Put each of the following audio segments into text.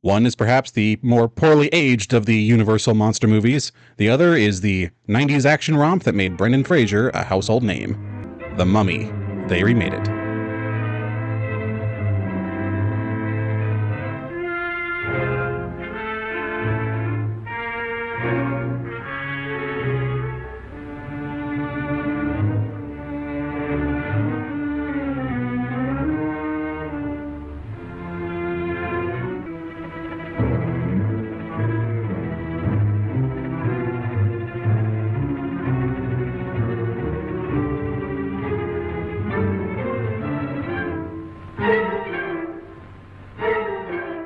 One is perhaps the more poorly aged of the Universal monster movies. The other is the 90s action romp that made Brendan Fraser a household name. The Mummy. They Remade It.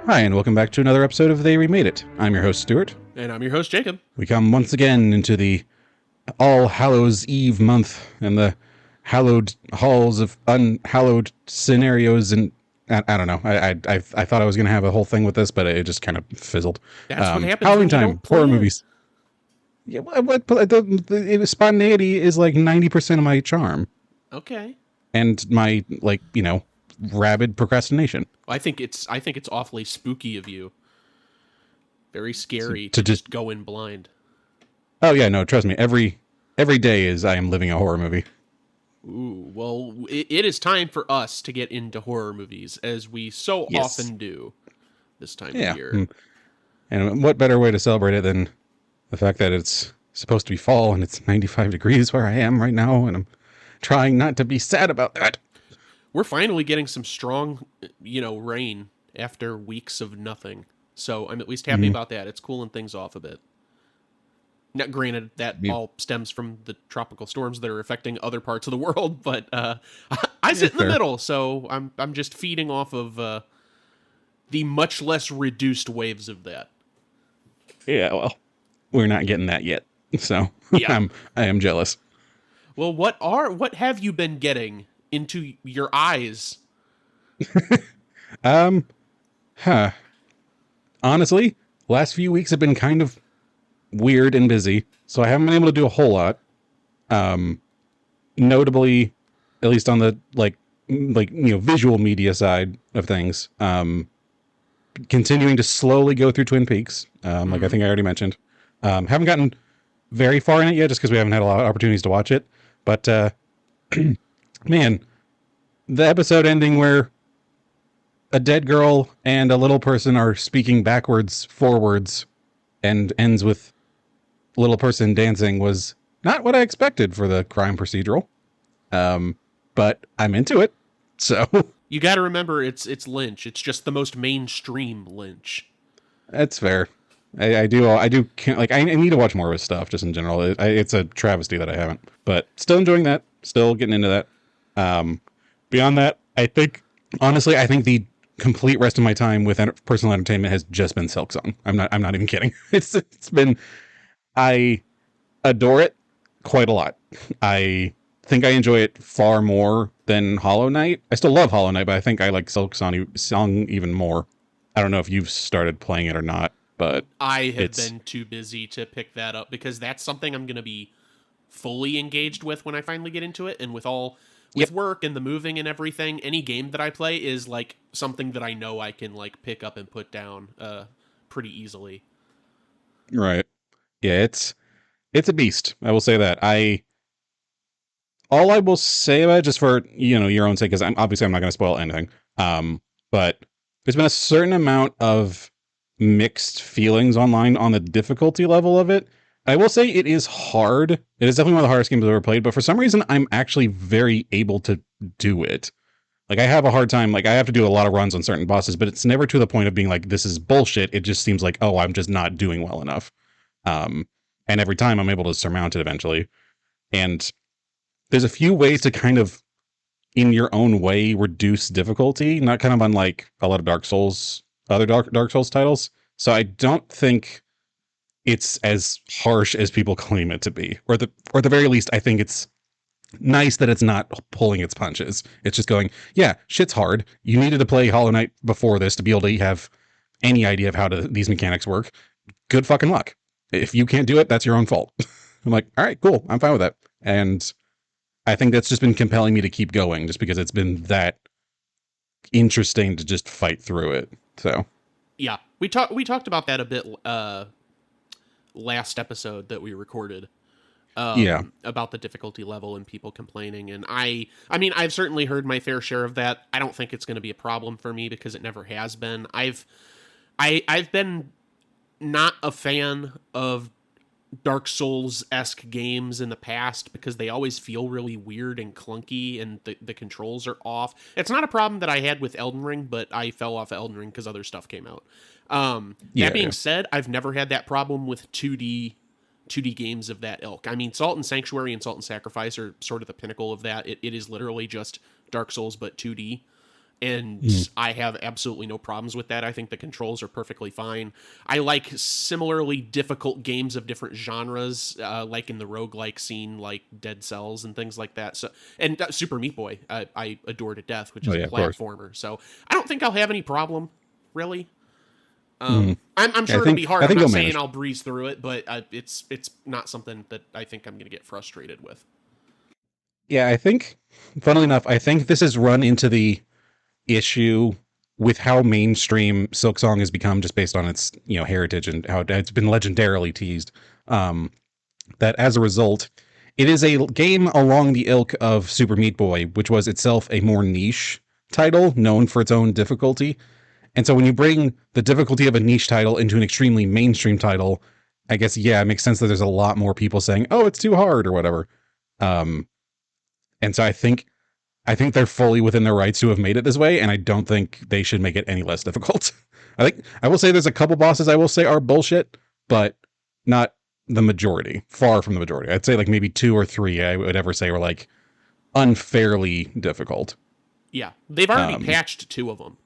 Hi, and welcome back to another episode of They Remade It. I'm your host, Stuart. And I'm your host, Jacob. We come once again into the All Hallows Eve month and the hallowed halls of unhallowed scenarios, and I don't know. I thought I was going to have a whole thing with this, but it just kind of fizzled. That's what happens. Halloween time, horror movies. Yeah, the spontaneity is like 90% of my charm. Okay. And my, rabid procrastination. I think it's awfully spooky of you. Very scary to just go in blind. Oh yeah, no, trust me. Every day is I am living a horror movie. Ooh, well, it is time for us to get into horror movies, as we so often do this time of year. And what better way to celebrate it than the fact that it's supposed to be fall and it's 95 degrees where I am right now, and I'm trying not to be sad about that. We're finally getting some strong, rain after weeks of nothing. So I'm at least happy about that. It's cooling things off a bit. Now, granted, that all stems from the tropical storms that are affecting other parts of the world, but I sit in the middle, so I'm just feeding off of the much less reduced waves of that. Yeah, well, we're not getting that yet, so yeah. I am jealous. Well, what have you been getting into your eyes? Honestly, last few weeks have been kind of weird and busy, so I haven't been able to do a whole lot. Notably, at least on the visual media side of things, continuing to slowly go through Twin Peaks, like I think I already mentioned. Haven't gotten very far in it yet, just because we haven't had a lot of opportunities to watch it. But man, the episode ending where a dead girl and a little person are speaking backwards, forwards, and ends with little person dancing was not what I expected for the crime procedural. But I'm into it. So you got to remember, it's Lynch. It's just the most mainstream Lynch. That's fair. I need to watch more of his stuff just in general. It's a travesty that I haven't, but still enjoying that. Still getting into that. Beyond that, I think the complete rest of my time with personal entertainment has just been Silksong. I'm not even kidding. It's been, I adore it quite a lot. I think I enjoy it far more than Hollow Knight. I still love Hollow Knight, but I think I like Silksong even more. I don't know if you've started playing it or not, but I have been too busy to pick that up, because that's something I'm going to be fully engaged with when I finally get into it. And with work and the moving and everything, any game that I play is like something that I know I can like pick up and put down pretty easily. Right. Yeah, it's a beast. I will say that. All I will say about it, just for your own sake, because I'm not going to spoil anything. But there's been a certain amount of mixed feelings online on the difficulty level of it. I will say it is hard. It is definitely one of the hardest games I've ever played, but for some reason I'm actually very able to do it. Like, I have a hard time, like I have to do a lot of runs on certain bosses, but it's never to the point of being like, this is bullshit. It just seems like, oh, I'm just not doing well enough. And every time I'm able to surmount it eventually. And there's a few ways to kind of, in your own way, reduce difficulty, not kind of unlike a lot of other Dark Souls titles. So I don't think it's as harsh as people claim it to be, or at the very least, I think it's nice that it's not pulling its punches. It's just going, yeah, shit's hard. You needed to play Hollow Knight before this to be able to have any idea of how these mechanics work. Good fucking luck. If you can't do it, that's your own fault. I'm like, all right, cool. I'm fine with that. And I think that's just been compelling me to keep going, just because it's been that interesting to just fight through it. So Yeah, we talked about that a bit last episode that we recorded, Yeah. about the difficulty level and people complaining. And I mean, I've certainly heard my fair share of that. I don't think it's going to be a problem for me because it never has been. I've been not a fan of Dark Souls-esque games in the past because they always feel really weird and clunky and the controls are off. It's not a problem that I had with Elden Ring, but I fell off of Elden Ring because other stuff came out. Yeah. That being Yeah. said, I've never had that problem with 2D games of that ilk. I mean, Salt and Sanctuary and Salt and Sacrifice are sort of the pinnacle of that. It is literally just Dark Souls but 2D. And I have absolutely no problems with that. I think the controls are perfectly fine. I like similarly difficult games of different genres, like in the roguelike scene, like Dead Cells and things like that. So, and Super Meat Boy, I adore to death, which Oh, is yeah, a of course. platformer. So I don't think I'll have any problem, really. Mhm. I'm Yeah, sure it'll be hard. I I'm think not you'll saying manage. I'll breeze through it, but it's not something that I think I'm going to get frustrated with. Yeah, I think, funnily enough, I think this has run into the issue with how mainstream Silksong has become just based on its, heritage and how it's been legendarily teased. Um, that as a result, it is a game along the ilk of Super Meat Boy, which was itself a more niche title known for its own difficulty. And so when you bring the difficulty of a niche title into an extremely mainstream title, I guess, yeah, it makes sense that there's a lot more people saying, oh, it's too hard or whatever. Um, and so I think they're fully within their rights to have made it this way, and I don't think they should make it any less difficult. I will say there's a couple bosses I will say are bullshit, but not the majority. Far from the majority. I'd say like maybe 2 or 3 I would ever say were like unfairly difficult. Yeah, they've already Um, patched 2 of them,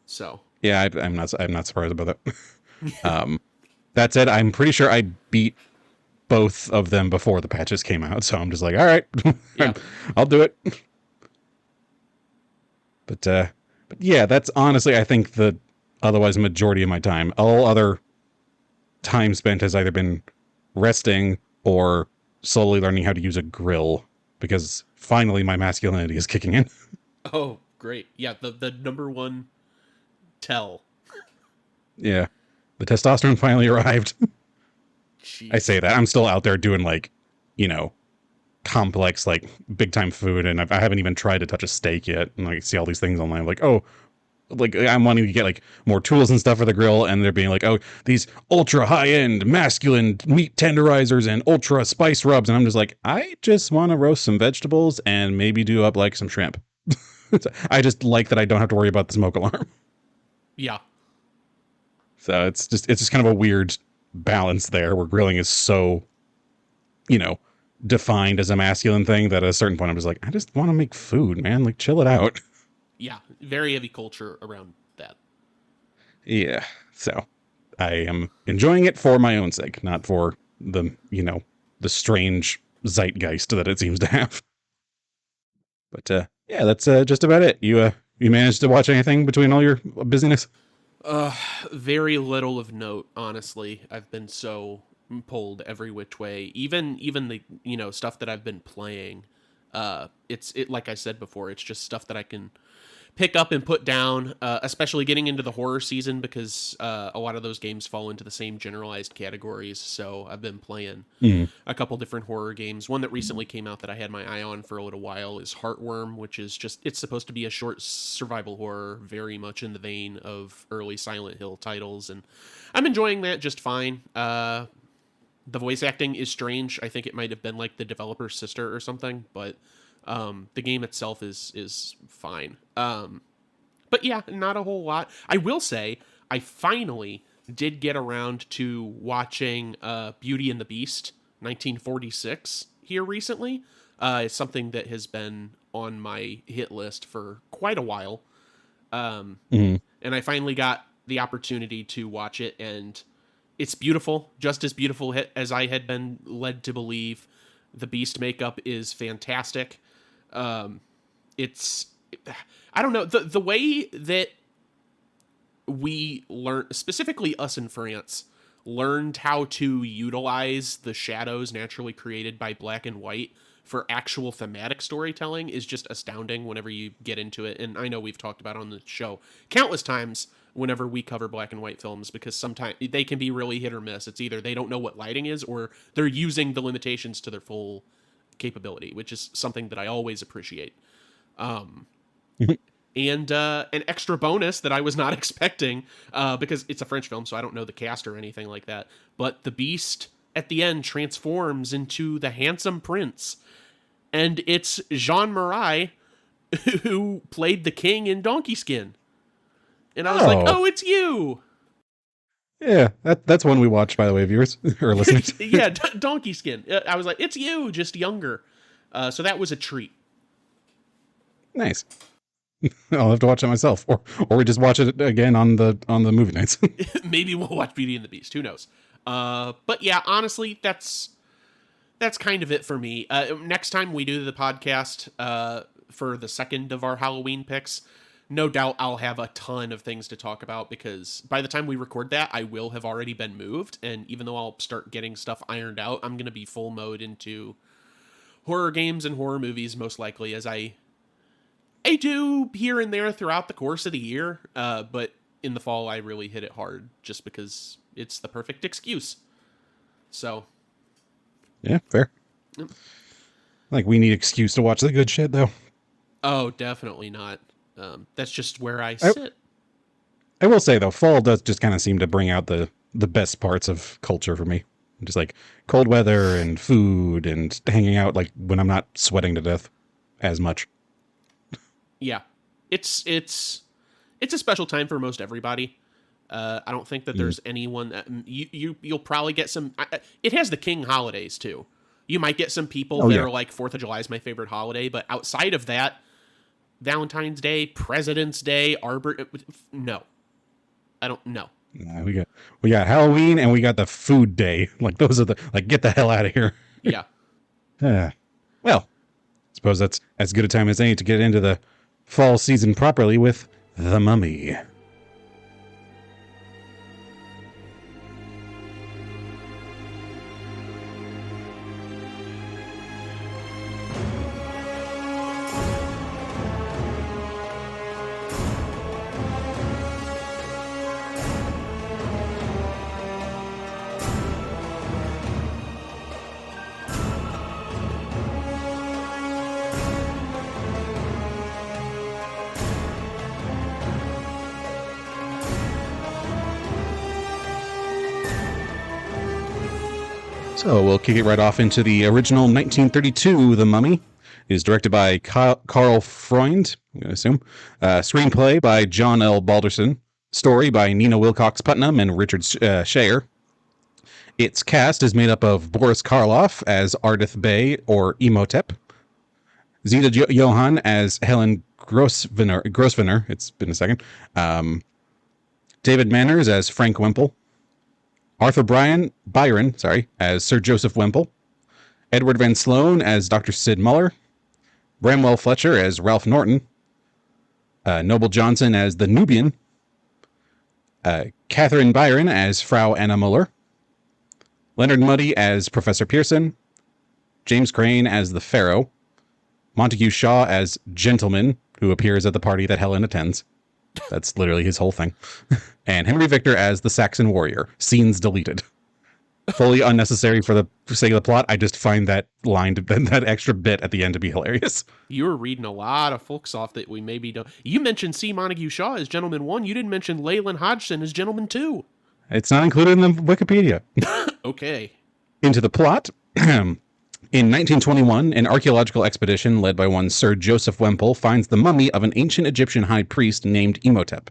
so yeah, I'm not surprised about that. That said, I'm pretty sure I beat both of them before the patches came out, so I'm just like, all right, yeah. I'll do it. But yeah, that's honestly, I think, the otherwise majority of my time. All other time spent has either been resting or slowly learning how to use a grill because finally my masculinity is kicking in. Oh, great. Yeah, the number one tell. Yeah, the testosterone finally arrived. I say Jeez. that I'm still out there doing like, you know, complex like big time food, and I haven't even tried to touch a steak yet. And I see all these things online, like, oh, like I'm wanting to get like more tools and stuff for the grill, and they're being like, oh, these ultra high end masculine meat tenderizers and ultra spice rubs, and I'm just like, I just want to roast some vegetables and maybe do up like some shrimp. I just like that I don't have to worry about the smoke alarm. Yeah. So it's just kind of a weird balance there where grilling is so, you know, defined as a masculine thing that at a certain point I'm just like, I just want to make food, man. Like, chill it out. Yeah. Very heavy culture around that. Yeah. So I am enjoying it for my own sake, not for the strange zeitgeist that it seems to have. But yeah, that's just about it. You managed to watch anything between all your busyness? Uh, very little of note, honestly. I've been so pulled every which way. Even the stuff that I've been playing. It like I said before, it's just stuff that I can pick up and put down, especially getting into the horror season because a lot of those games fall into the same generalized categories. So I've been playing Mm. a couple different horror games. One that recently came out that I had my eye on for a little while is Heartworm, which is it's supposed to be a short survival horror, very much in the vein of early Silent Hill titles, and I'm enjoying that just fine. The voice acting is strange. I think it might have been like the developer's sister or something, but the game itself is fine. But yeah, not a whole lot. I will say I finally did get around to watching Beauty and the Beast 1946 here recently. It's something that has been on my hit list for quite a while. Mm. And I finally got the opportunity to watch it, and it's beautiful, just as beautiful as I had been led to believe. The Beast makeup is fantastic. It's I don't know, the way that we learn, specifically us in France, learned how to utilize the shadows naturally created by black and white for actual thematic storytelling is just astounding whenever you get into it. And I know we've talked about on the show countless times whenever we cover black and white films, because sometimes they can be really hit or miss. It's either they don't know what lighting is, or they're using the limitations to their full capability, which is something that I always appreciate. And an extra bonus that I was not expecting, because it's a French film, so I don't know the cast or anything like that, but the Beast at the end transforms into the handsome prince, and it's Jean Marais who played the king in Donkey Skin. And I was like, oh, it's you! Yeah, that's one we watched, by the way, viewers or listeners. Yeah, Donkey Skin. I was like, it's you, just younger. So that was a treat. Nice. I'll have to watch it myself, or we just watch it again on the movie nights. Maybe we'll watch Beauty and the Beast. Who knows? But yeah, honestly, that's kind of it for me. Next time we do the podcast for the second of our Halloween picks, no doubt I'll have a ton of things to talk about, because by the time we record that, I will have already been moved, and even though I'll start getting stuff ironed out, I'm going to be full mode into horror games and horror movies, most likely, as I do here and there throughout the course of the year, but in the fall I really hit it hard, just because it's the perfect excuse. So, yeah, fair. Yep. Like, we need excuse to watch the good shit, though. Oh, definitely not. That's just where I sit. I will say, though, fall does just kind of seem to bring out the best parts of culture for me. Just like cold weather and food and hanging out, like when I'm not sweating to death as much. Yeah, it's a special time for most everybody. I don't think that there's anyone that you'll probably get some. It has the king holidays too. You might get some people that are like 4th of July is my favorite holiday, but outside of that, Valentine's Day, President's Day, no, I don't know. We got Halloween and we got the food day. Like, those are get the hell out of here. Yeah. Well, suppose that's as good a time as any to get into the fall season properly with The Mummy. So we'll kick it right off into the original 1932 The Mummy. It is directed by Karl Freund, I'm going to assume. Screenplay by John L. Balderson. Story by Nina Wilcox Putnam and Richard Shayer. Its cast is made up of Boris Karloff as Ardith Bay or Imhotep. Zita Johann as Helen Grosvenor. It's been a second. David Manners as Frank Wemple. Arthur Byron, as Sir Joseph Wemple. Edward Van Sloan as Dr. Sid Muller. Bramwell Fletcher as Ralph Norton. Noble Johnson as the Nubian. Catherine Byron as Frau Anna Muller. Leonard Muddy as Professor Pearson. James Crane as the Pharaoh. Montague Shaw as Gentleman, who appears at the party that Helen attends. That's literally his whole thing. And Henry Victor as the Saxon warrior. Scenes deleted. Fully unnecessary for the sake of the plot. I just find that line, that extra bit at the end, to be hilarious. You were reading a lot of folks off that we maybe don't. You mentioned C. Montague Shaw as Gentleman 1. You didn't mention Leyland Hodgson as Gentleman 2. It's not included in the Wikipedia. Okay. Into the plot. In 1921, an archaeological expedition led by one Sir Joseph Wemple finds the mummy of an ancient Egyptian high priest named Imhotep.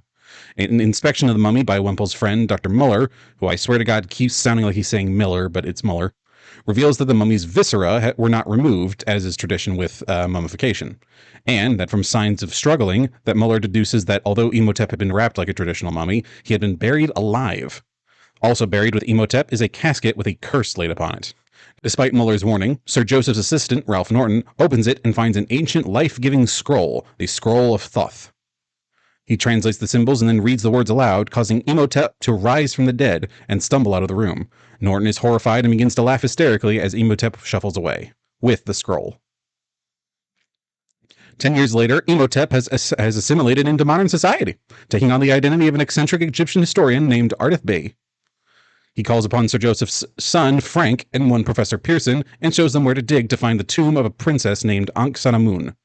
An inspection of the mummy by Wemple's friend, Dr. Muller, who I swear to God keeps sounding like he's saying Miller, but it's Muller, reveals that the mummy's viscera were not removed, as is tradition with mummification, and that from signs of struggling, that Muller deduces that although Imhotep had been wrapped like a traditional mummy, he had been buried alive. Also buried with Imhotep is a casket with a curse laid upon it. Despite Muller's warning, Sir Joseph's assistant, Ralph Norton, opens it and finds an ancient life-giving scroll, the Scroll of Thoth. He translates the symbols and then reads the words aloud, causing Imhotep to rise from the dead and stumble out of the room. Norton is horrified and begins to laugh hysterically as Imhotep shuffles away, with the scroll. 10 years later, Imhotep has assimilated into modern society, taking on the identity of an eccentric Egyptian historian named Ardith Bey. He calls upon Sir Joseph's son, Frank, and one Professor Pearson, and shows them where to dig to find the tomb of a princess named Ankh-Sanamun.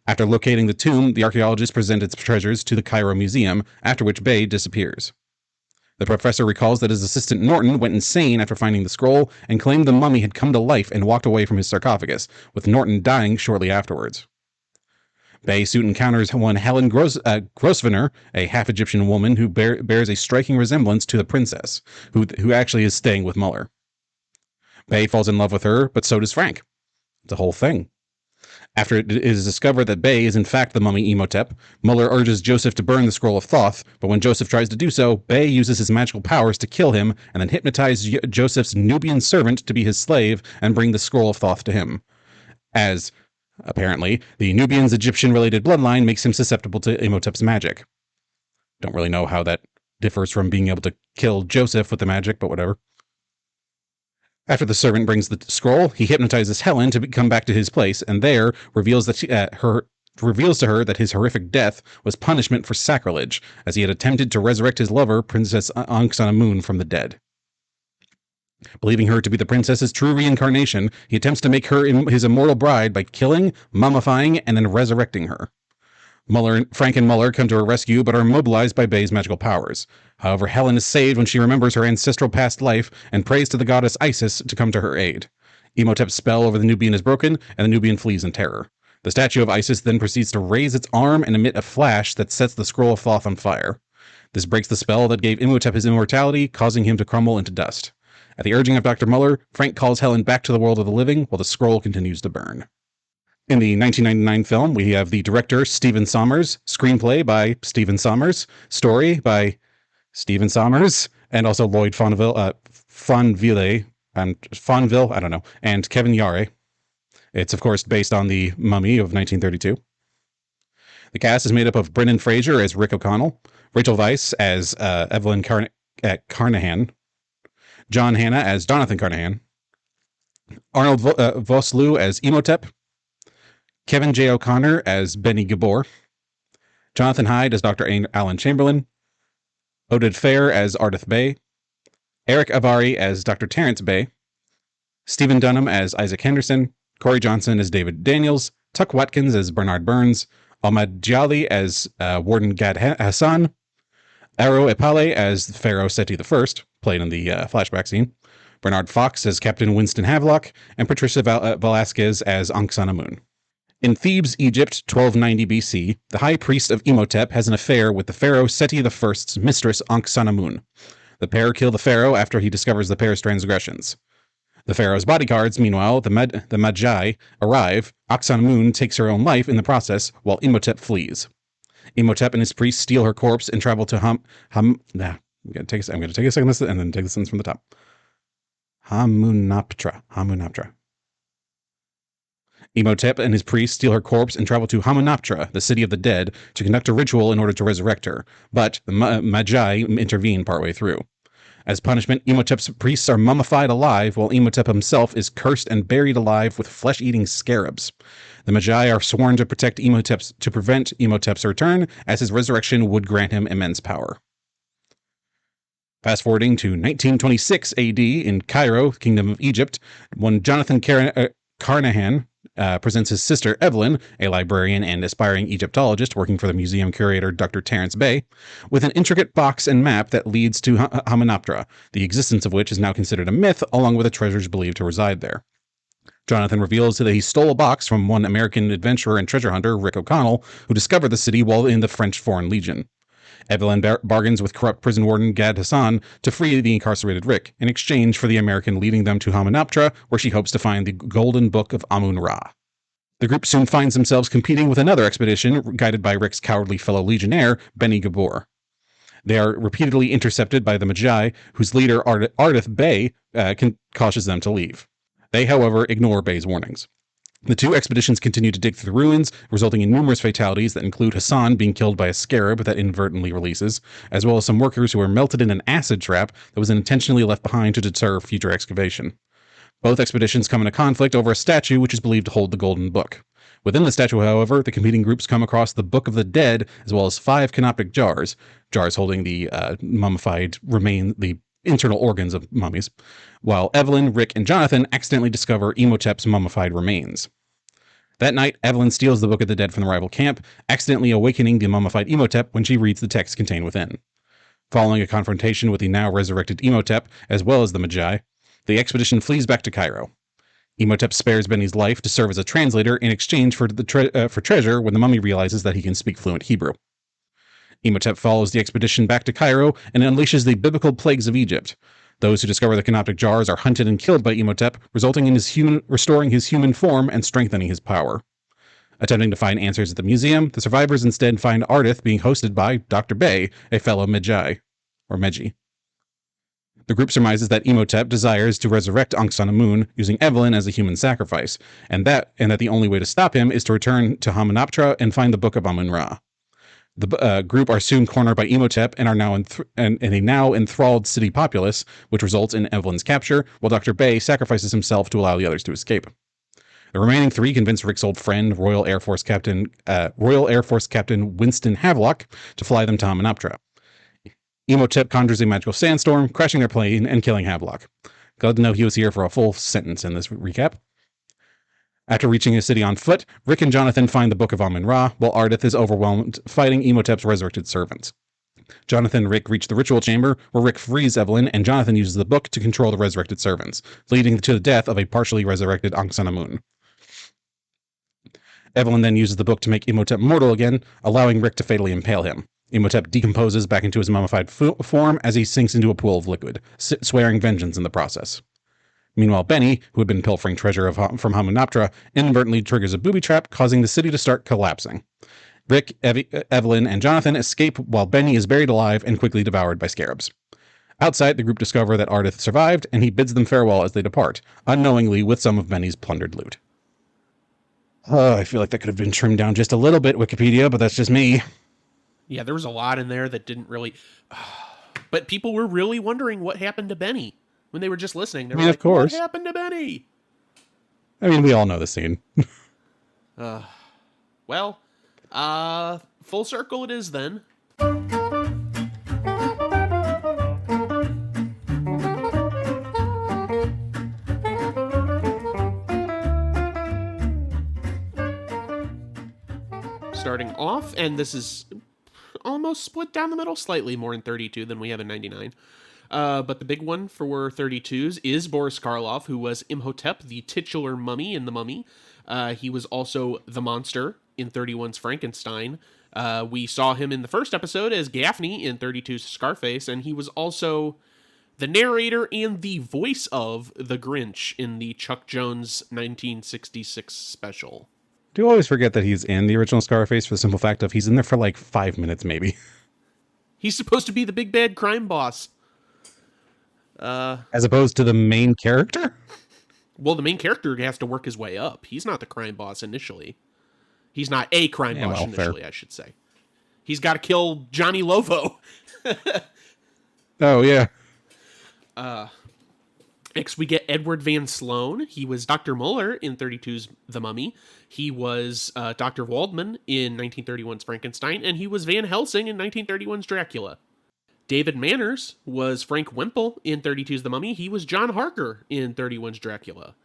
After locating the tomb, the archaeologists present its treasures to the Cairo Museum, after which Bey disappears. The professor recalls that his assistant Norton went insane after finding the scroll and claimed the mummy had come to life and walked away from his sarcophagus, with Norton dying shortly afterwards. Bey soon encounters one Helen Grosvenor, a half-Egyptian woman who bears a striking resemblance to the princess, who actually is staying with Muller. Bey falls in love with her, but so does Frank. It's a whole thing. After it is discovered that Bey is in fact the mummy Imhotep, Muller urges Joseph to burn the Scroll of Thoth, but when Joseph tries to do so, Bey uses his magical powers to kill him and then hypnotize Joseph's Nubian servant to be his slave and bring the Scroll of Thoth to him. As, apparently, the Nubian's Egyptian-related bloodline makes him susceptible to Imhotep's magic. Don't really know how that differs from being able to kill Joseph with the magic, but whatever. After the servant brings the scroll, he hypnotizes Helen to come back to his place, and there reveals to her that his horrific death was punishment for sacrilege, as he had attempted to resurrect his lover, Princess Ankh-Sanamun, from the dead. Believing her to be the princess's true reincarnation, he attempts to make her his immortal bride by killing, mummifying, and then resurrecting her. Frank and Muller come to her rescue, but are immobilized by Bey's magical powers. However, Helen is saved when she remembers her ancestral past life and prays to the goddess Isis to come to her aid. Imhotep's spell over the Nubian is broken, and the Nubian flees in terror. The statue of Isis then proceeds to raise its arm and emit a flash that sets the Scroll of Thoth on fire. This breaks the spell that gave Imhotep his immortality, causing him to crumble into dust. At the urging of Dr. Muller, Frank calls Helen back to the world of the living, while the scroll continues to burn. In the 1999 film, we have the director Stephen Sommers, screenplay by Stephen Sommers, story by Stephen Sommers, and also Lloyd Fonville, and Kevin Yare. It's, of course, based on The Mummy of 1932. The cast is made up of Brendan Fraser as Rick O'Connell, Rachel Weisz as Evelyn Carnahan, John Hannah as Jonathan Carnahan, Arnold Vosloo as Imhotep, Kevin J. O'Connor as Benny Gabor, Jonathan Hyde as Dr. Alan Chamberlain, Oded Fair as Ardith Bey, Eric Avari as Dr. Terrence Bey, Stephen Dunham as Isaac Henderson, Corey Johnson as David Daniels, Tuck Watkins as Bernard Burns, Ahmad Jali as Warden Gad Hassan, Aro Epale as Pharaoh Seti I, played in the flashback scene, Bernard Fox as Captain Winston Havelock, and Patricia Velasquez as Ankh-Sanamun. In Thebes, Egypt, 1290 BC, the high priest of Imhotep has an affair with the pharaoh Seti I's mistress Ankh-Sanamun. The pair kill the pharaoh after he discovers the pair's transgressions. The pharaoh's bodyguards, meanwhile, the Magi, arrive. Ankh-Sanamun takes her own life in the process, while Imhotep flees. Imhotep and his priests steal her corpse and travel to I'm going to take a second and then take the sentence from the top. Hamunaptra. Imhotep and his priests steal her corpse and travel to Hamunaptra, the city of the dead, to conduct a ritual in order to resurrect her, but the Magi intervene partway through. As punishment, Imhotep's priests are mummified alive, while Imhotep himself is cursed and buried alive with flesh-eating scarabs. The Magi are sworn to prevent Imhotep's return, as his resurrection would grant him immense power. Fast forwarding to 1926 AD in Cairo, Kingdom of Egypt, when Jonathan Carnahan presents his sister Evelyn, a librarian and aspiring Egyptologist working for the museum curator Dr. Terrence Bey, with an intricate box and map that leads to Hamunaptra, the existence of which is now considered a myth, along with the treasures believed to reside there. Jonathan reveals that he stole a box from one American adventurer and treasure hunter, Rick O'Connell, who discovered the city while in the French Foreign Legion. Evelyn bargains with corrupt prison warden Gad Hassan to free the incarcerated Rick, in exchange for the American leading them to Hamunaptra, where she hopes to find the Golden Book of Amun-Ra. The group soon finds themselves competing with another expedition, guided by Rick's cowardly fellow legionnaire, Benny Gabor. They are repeatedly intercepted by the Magi, whose leader, Ardith Bey, cautions them to leave. They, however, ignore Bey's warnings. The two expeditions continue to dig through the ruins, resulting in numerous fatalities that include Hassan being killed by a scarab that inadvertently releases, as well as some workers who were melted in an acid trap that was intentionally left behind to deter future excavation. Both expeditions come into conflict over a statue which is believed to hold the Golden Book. Within the statue, however, the competing groups come across the Book of the Dead, as well as 5 canoptic jars holding the mummified the internal organs of mummies, while Evelyn, Rick, and Jonathan accidentally discover Imhotep's mummified remains. That night, Evelyn steals the Book of the Dead from the rival camp, accidentally awakening the mummified Imhotep when she reads the text contained within. Following a confrontation with the now resurrected Imhotep, as well as the Magi, the expedition flees back to Cairo. Imhotep spares Benny's life to serve as a translator in exchange for treasure when the mummy realizes that he can speak fluent Hebrew. Imhotep follows the expedition back to Cairo and unleashes the biblical plagues of Egypt. Those who discover the canoptic jars are hunted and killed by Imhotep, resulting in restoring his human form and strengthening his power. Attempting to find answers at the museum, the survivors instead find Ardith being hosted by Dr. Bay, a fellow Magi. The group surmises that Imhotep desires to resurrect Ankh-Sanamun using Evelyn as a human sacrifice, and that the only way to stop him is to return to Hamunaptra and find the Book of Amun-Ra. The group are soon cornered by Imhotep and are now in a now enthralled city populace, which results in Evelyn's capture, while Dr. Bay sacrifices himself to allow the others to escape. The remaining 3 convince Rick's old friend, Royal Air Force Captain Winston Havelock, to fly them to Hamunaptra. Imhotep conjures a magical sandstorm, crashing their plane and killing Havelock. Glad to know he was here for a full sentence in this recap. After reaching the city on foot, Rick and Jonathan find the Book of Amun-Ra, while Ardith is overwhelmed fighting Imhotep's resurrected servants. Jonathan and Rick reach the ritual chamber, where Rick frees Evelyn, and Jonathan uses the book to control the resurrected servants, leading to the death of a partially resurrected Ankh-Sanamun. Evelyn then uses the book to make Imhotep mortal again, allowing Rick to fatally impale him. Imhotep decomposes back into his mummified form as he sinks into a pool of liquid, swearing vengeance in the process. Meanwhile, Benny, who had been pilfering treasure from Hamunaptra, inadvertently triggers a booby trap, causing the city to start collapsing. Rick, Evelyn, and Jonathan escape while Benny is buried alive and quickly devoured by scarabs. Outside, the group discover that Ardith survived, and he bids them farewell as they depart, unknowingly with some of Benny's plundered loot. I feel like that could have been trimmed down just a little bit, Wikipedia, but that's just me. Yeah, there was a lot in there that didn't really... But people were really wondering what happened to Benny when they were just listening. They were like, of course. What happened to Benny? I mean, we all know the scene. Well, full circle it is then. Starting off, and this is almost split down the middle, slightly more in 32 than we have in 99. But the big one for 32s is Boris Karloff, who was Imhotep, the titular mummy in The Mummy. He was also the monster in 31's Frankenstein. We saw him in the first episode as Gaffney in 32's Scarface, and he was also the narrator and the voice of the Grinch in the Chuck Jones 1966 special. I do always forget that he's in the original Scarface for the simple fact of he's in there for like 5 minutes, maybe. He's supposed to be the big bad crime boss. As opposed to the main character? Well, the main character has to work his way up. He's not the crime boss initially. He's not a crime boss initially, fair. I should say. He's got to kill Johnny Lovo. Oh, yeah. Next, we get Edward Van Sloan. He was Dr. Muller in 32's The Mummy. He was Dr. Waldman in 1931's Frankenstein, and he was Van Helsing in 1931's Dracula. David Manners was Frank Wemple in 32's The Mummy. He was John Harker in 31's Dracula.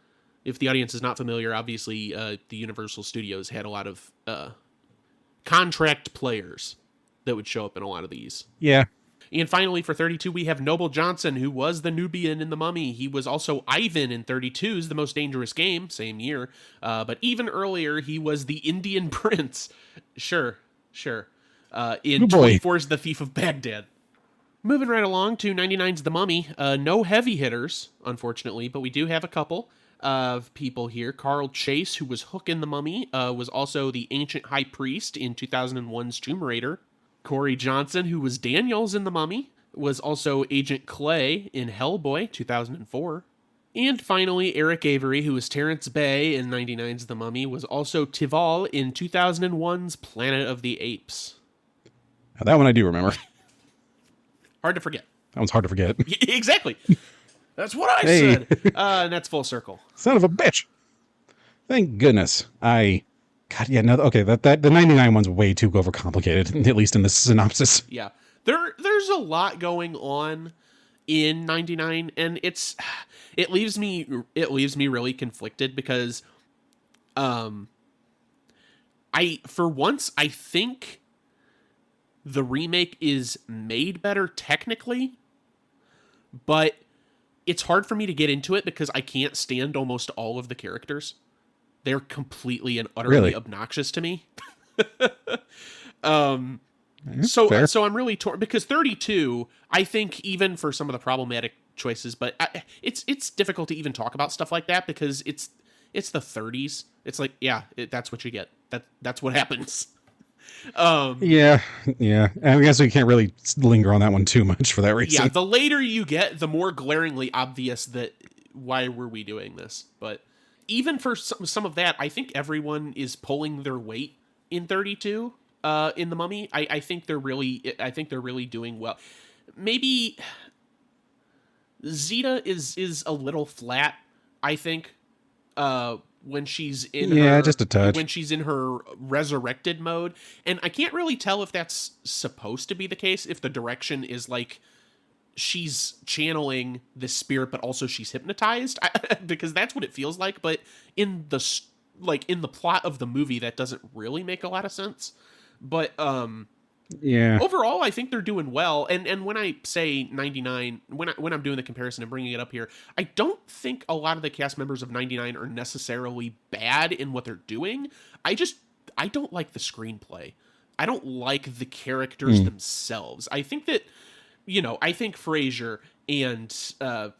If the audience is not familiar, obviously the Universal Studios had a lot of contract players that would show up in a lot of these. Yeah. And finally, for 32, we have Noble Johnson, who was the Nubian in The Mummy. He was also Ivan in 32's The Most Dangerous Game, same year. But even earlier, he was the Indian Prince. Sure. In 24's The Thief of Baghdad. Moving right along to 99's The Mummy. No heavy hitters, unfortunately, but we do have a couple of people here. Carl Chase, who was Hook in The Mummy, was also the Ancient High Priest in 2001's Tomb Raider. Corey Johnson, who was Daniels in The Mummy, was also Agent Clay in Hellboy, 2004. And finally, Eric Avery, who was Terrence Bay in 99's The Mummy, was also Tival in 2001's Planet of the Apes. Now, that one I do remember. Hard to forget. That one's hard to forget. Exactly. That's what I said. And that's full circle. Son of a bitch. Thank goodness I God, yeah, no, okay, that the 99 one's way too overcomplicated, at least in the synopsis. Yeah. There's a lot going on in 99, and it leaves me really conflicted because um for once I think the remake is made better technically, but it's hard for me to get into it because I can't stand almost all of the characters. They're completely and utterly Really? obnoxious to me. um Fair. so I'm really torn because 32, I think, even for some of the problematic choices, but it's difficult to even talk about stuff like that because it's the 30s. It's like, yeah, that's what you get. That's what happens. Yeah. I guess we can't really linger on that one too much for that reason. Yeah, the later you get, the more glaringly obvious that why were we doing this? But even for some of that, I think everyone is pulling their weight in 32. In the Mummy, I think they're really doing well. Maybe Zeta is a little flat, I think, when she's in just a touch. when she's in her resurrected mode, and I can't really tell if that's supposed to be the case, if the direction is like she's channeling the spirit but also she's hypnotized, because that's what it feels like, but in the plot of the movie that doesn't really make a lot of sense. But yeah, overall, I think they're doing well. And when I say 99, when I'm doing the comparison and bringing it up here, I don't think a lot of the cast members of 99 are necessarily bad in what they're doing. I don't like the screenplay. I don't like the characters themselves. I think that, I think Fraser and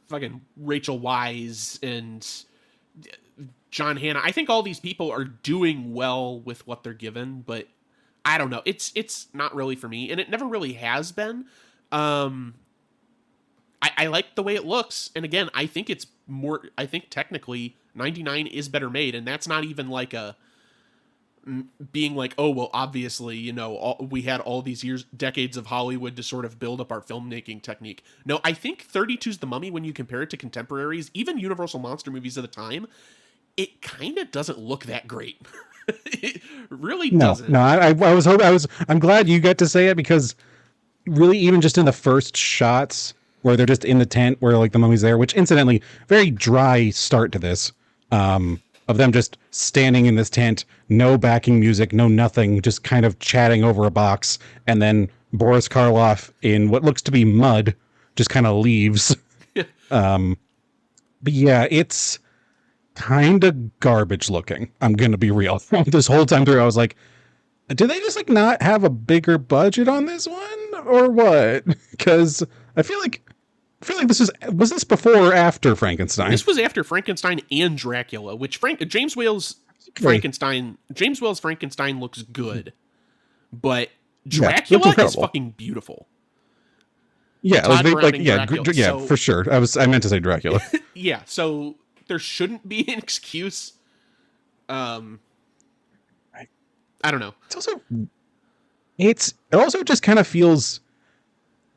fucking Rachel Wise and John Hannah, I think all these people are doing well with what they're given, but I don't know. It's not really for me, and it never really has been. I like the way it looks, and again, I think technically 99 is better made, and that's not even like being like, oh well, obviously, we had all these decades of Hollywood to sort of build up our filmmaking technique. No, I think 32's The Mummy, when you compare it to contemporaries, even Universal monster movies of the time, it kind of doesn't look that great. It really doesn't. No, I'm glad you got to say it, because really, even just in the first shots where they're just in the tent where like the mummy's there, which incidentally, very dry start to this, of them just standing in this tent, no backing music, no nothing, just kind of chatting over a box. And then Boris Karloff in what looks to be mud just kind of leaves. But yeah, it's kind of garbage looking. I'm going to be real. This whole time through, I was like, do they just like not have a bigger budget on this one or what? Because I feel like was this before or after Frankenstein? This was after Frankenstein and Dracula, which James Whale's Frankenstein looks good, but Dracula is fucking beautiful. Yeah, for sure. I meant to say Dracula. Yeah, so there shouldn't be an excuse. I don't know. It also just kind of feels,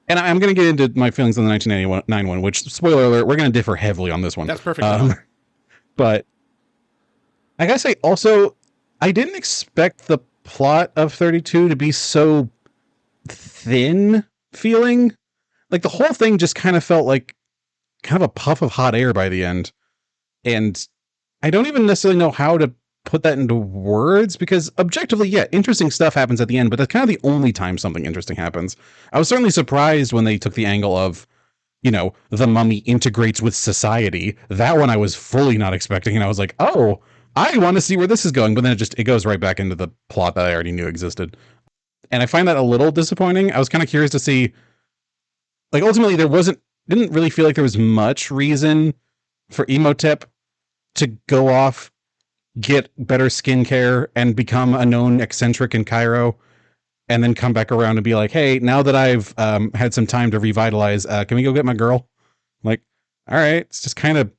and I'm going to get into my feelings on the 1999 one, which, spoiler alert, we're going to differ heavily on this one. That's perfect. But I gotta say, also, I didn't expect the plot of 32 to be so thin feeling. Like, the whole thing just kind of felt like kind of a puff of hot air by the end. And I don't even necessarily know how to put that into words, because objectively, yeah, interesting stuff happens at the end, but that's kind of the only time something interesting happens. I was certainly surprised when they took the angle of, the mummy integrates with society. That one I was fully not expecting, and I was like, oh, I want to see where this is going, but then it goes right back into the plot that I already knew existed. And I find that a little disappointing. I was kind of curious to see, like, ultimately didn't really feel like there was much reason for Imhotep to go off, get better skincare, and become a known eccentric in Cairo, and then come back around and be like, hey, now that I've had some time to revitalize, can we go get my girl? Like, all right, it's just kind of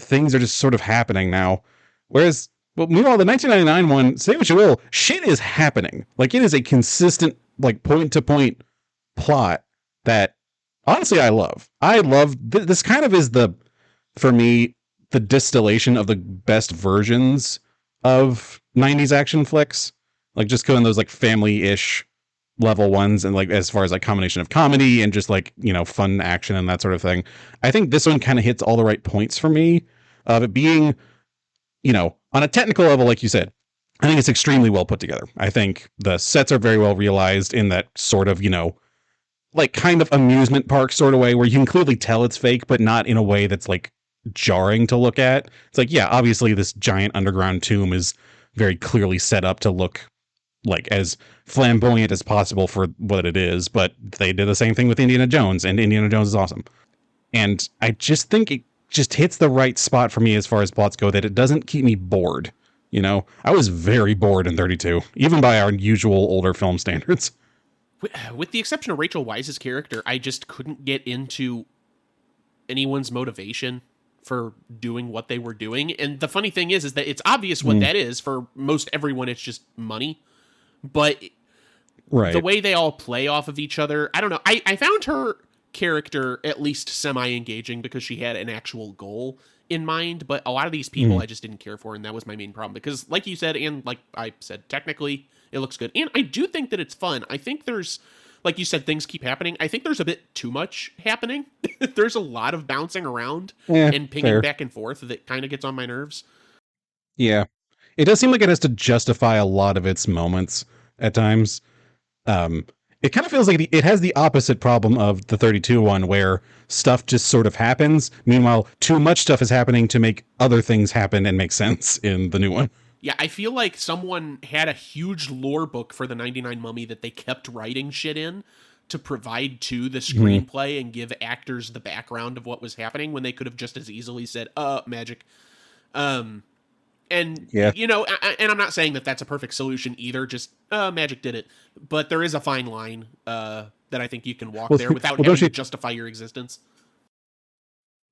things are just sort of happening now. Whereas, well, meanwhile, the 1999 one, say what you will, shit is happening. Like, it is a consistent, like, point-to-point plot that, honestly, I love. This kind of is for me, the distillation of the best versions of 90s action flicks, like just going those like family-ish level ones, and like as far as like combination of comedy and just like, you know, fun action and that sort of thing. I think this one kind of hits all the right points for me of it being, you know, on a technical level, like you said, I think it's extremely well put together. I think the sets are very well realized in that sort of, you know, like kind of amusement park sort of way where you can clearly tell it's fake, but not in a way that's like jarring to look at. It's like, yeah, obviously this giant underground tomb is very clearly set up to look like as flamboyant as possible for what it is, but they did the same thing with Indiana Jones, and Indiana Jones is awesome. And I just think it just hits the right spot for me as far as plots go, that it doesn't keep me bored. You know, I was very bored in 32, even by our usual older film standards. With the exception of Rachel Weisz's character, I just couldn't get into anyone's motivation for doing what they were doing. And the funny thing is that it's obvious what that is. For most everyone, it's just money. But the way they all play off of each other, I don't know. I found her character at least semi-engaging because she had an actual goal in mind. But a lot of these people I just didn't care for, and that was my main problem. Because like you said, and like I said, technically it looks good. And I do think that it's fun. I think there's, like you said, things keep happening. I think there's a bit too much happening. There's a lot of bouncing around and pinging back and forth that kind of gets on my nerves. Yeah. It does seem like it has to justify a lot of its moments at times. It kind of feels like it has the opposite problem of the 32 one, where stuff just sort of happens. Meanwhile, too much stuff is happening to make other things happen and make sense in the new one. Yeah, I feel like someone had a huge lore book for the 99 Mummy that they kept writing shit in to provide to the screenplay and give actors the background of what was happening, when they could have just as easily said, magic. And, you know, and I'm not saying that that's a perfect solution either, just, magic did it. But there is a fine line that I think you can walk there without having to justify your existence.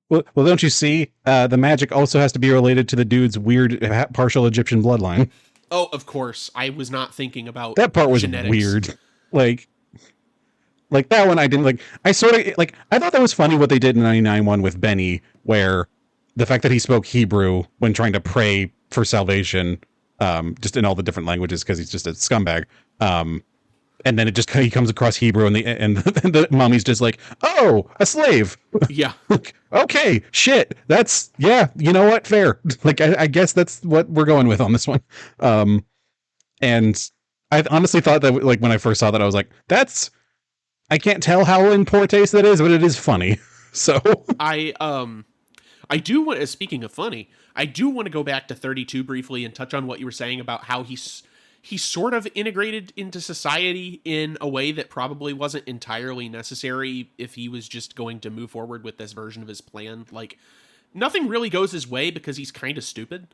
Well, don't you see? The magic also has to be related to the dude's weird partial Egyptian bloodline. Oh, of course. I was not thinking about that part. Was genetics. Weird. Like that one, I didn't like. I sort of like. I thought that was funny what they did in 99 one with Benny, where the fact that he spoke Hebrew when trying to pray for salvation, just in all the different languages because he's just a scumbag. And then he comes across Hebrew, and the mummy's just like, oh, a slave. Yeah. Okay, shit. That's, yeah, you know what? Fair. Like, I guess that's what we're going with on this one. And I honestly thought that, like, when I first saw that, I was like, I can't tell how in poor taste that is, but it is funny. So I do want, speaking of funny, I do want to go back to 32 briefly and touch on what you were saying about how he's sort of integrated into society in a way that probably wasn't entirely necessary if he was just going to move forward with this version of his plan. Like, nothing really goes his way because he's kind of stupid.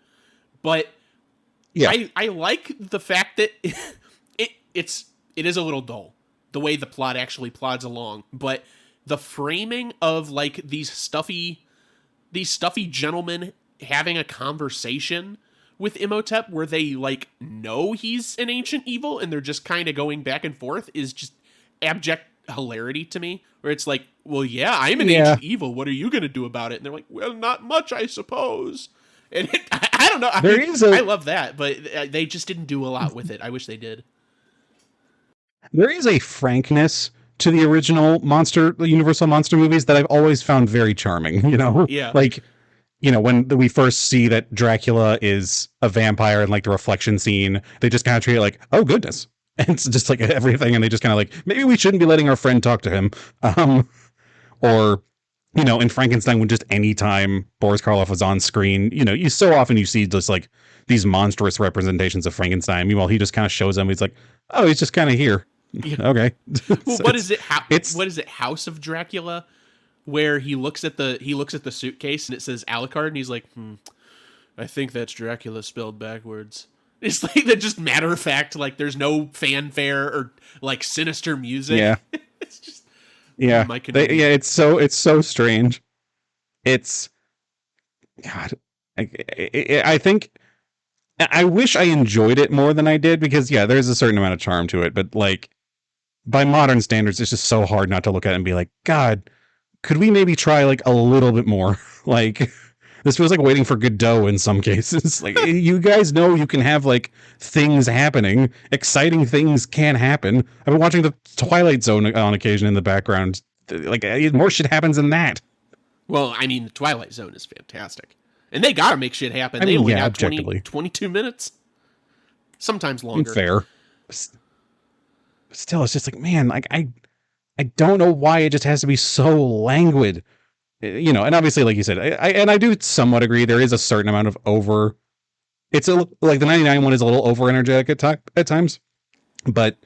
But yeah, I like the fact that it is a little dull, the way the plot actually plods along. But the framing of like these stuffy gentlemen having a conversation with Imhotep where they like know he's an ancient evil and they're just kind of going back and forth is just abject hilarity to me, where it's like, well, yeah, I'm an ancient evil, what are you gonna do about it? And they're like, well, not much, I suppose. And I don't know, I love that, but they just didn't do a lot with it. I wish they did. There is a frankness to the original Universal monster movies that I've always found very charming, you know? Yeah. Like, you know, when we first see that Dracula is a vampire and like the reflection scene, they just kind of treat it like, oh goodness. And it's just like everything. And they just kind of like, maybe we shouldn't be letting our friend talk to him. Or, you know, in Frankenstein, when just any time Boris Karloff was on screen, you know, you so often you see just like these monstrous representations of Frankenstein. Meanwhile, he just kind of shows them. He's like, oh, he's just kind of here. Yeah. Okay. Well, what is it? What is it? House of Dracula? Where he looks at the suitcase and it says Alucard, and he's like, I think that's Dracula spelled backwards. It's like that, just matter of fact, like there's no fanfare or like sinister music. Yeah. It's just it's so strange. It's God. I think I wish I enjoyed it more than I did, because yeah, there's a certain amount of charm to it, but like by modern standards, it's just so hard not to look at it and be like, God, could we maybe try like a little bit more? Like, This feels like waiting for Godot in some cases. Like, you guys know you can have like things happening, exciting things can happen. I've been watching the Twilight Zone on occasion in the background. Like, more shit happens than that. Well, I mean, the Twilight Zone is fantastic. And they gotta make shit happen. I They mean, only yeah, got objectively. 22 minutes. Sometimes longer. Fair. Still, it's just like, man, like I don't know why it just has to be so languid. You know, and obviously, like you said, I do somewhat agree. There is a certain amount of over. It's like the 99 one is a little over energetic at times, but